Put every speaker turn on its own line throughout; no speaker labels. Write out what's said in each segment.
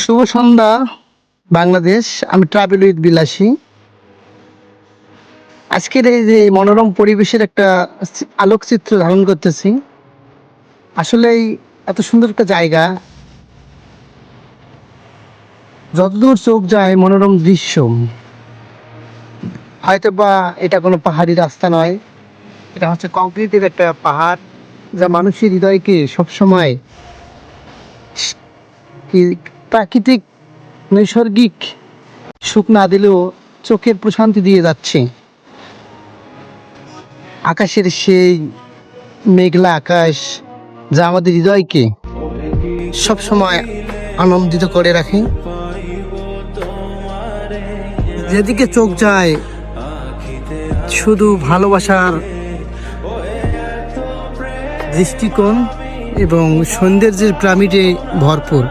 শুভ সন্ধ্যা বাংলাদেশ। আমি travel with বিলাসী। আজকের এই যে মনোরম পরিবেশের একটা আলোকচিত্র ধারণ করতেছি। আসলেই এত সুন্দর একটা জায়গা, যতদূর চোখ যায় মনোরম দৃশ্য। হয়তো বা এটা কোনো পাহাড়ি রাস্তা নয়, এটা হচ্ছে কংক্রিটের একটা পাহাড়, যা মানুষের হৃদয়কে সবসময় কি প্রাকৃতিক নৈসর্গিক সুখ না দিলেও চোখের প্রশান্তি দিয়ে যাচ্ছে। আকাশের সেই মেঘলা আকাশ, যা আমাদের হৃদয়কে সবসময় আনন্দিত করে রাখে। যেদিকে চোখ যায় শুধু ভালোবাসার দৃষ্টিকোণ এবং সৌন্দর্যের পিরামিডে ভরপুর।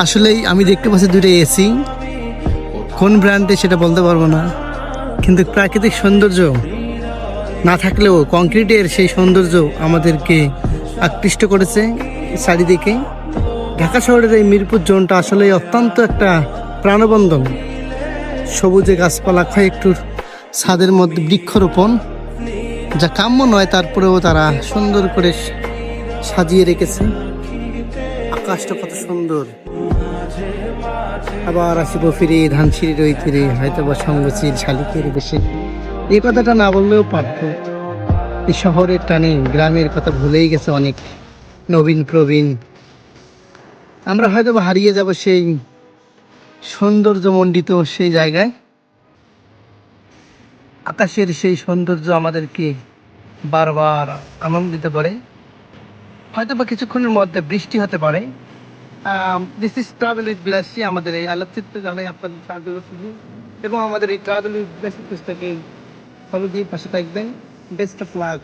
আসলেই আমি দেখতে পাচ্ছি দুটো এসি, কোন ব্র্যান্ডে সেটা বলতে পারবো না, কিন্তু প্রাকৃতিক সৌন্দর্য না থাকলেও কংক্রিটের সেই সৌন্দর্য আমাদেরকে আকৃষ্ট করেছে চারিদিকে। ঢাকা শহরের এই মিরপুর জোনটা আসলে অত্যন্ত একটা প্রাণবন্ধন। সবুজে গাছপালা, কয়েকটুর ছাদের মধ্যে বৃক্ষরোপণ, যা কাম্য নয়, তারপরেও তারা সুন্দর করে সাজিয়ে রেখেছে। আকাশটা কত সুন্দর। আবার আসিব ফিরে ধানসিঁড়ির ওই তীরে, হয়তো বা সঙ্গচির শালিকের বেশে। এই কথাটা না বললেও পারত। এই শহরের টানে গ্রামের কথা ভুলেই গেছে অনেক নবীন প্রবীণ। আমরা হয়তো বা হারিয়ে যাব সেই সৌন্দর্যমণ্ডিত সেই জায়গায়। আকাশের সেই সৌন্দর্য আমাদেরকে বারবার আনন্দিত করে। হয়তো বা কিছুক্ষণের মধ্যে বৃষ্টি হতে পারে। দিস ইজ ট্রাভেল উইথ বিলাসী। আমাদের এই আলোকচিত্র জানাই আপনাদের স্বাগত এবং আমাদের এই ট্রাভেল উইথ বিলাসী পুস্তকে ফলো দিয়ে পাশে থাকবেন। Best of luck.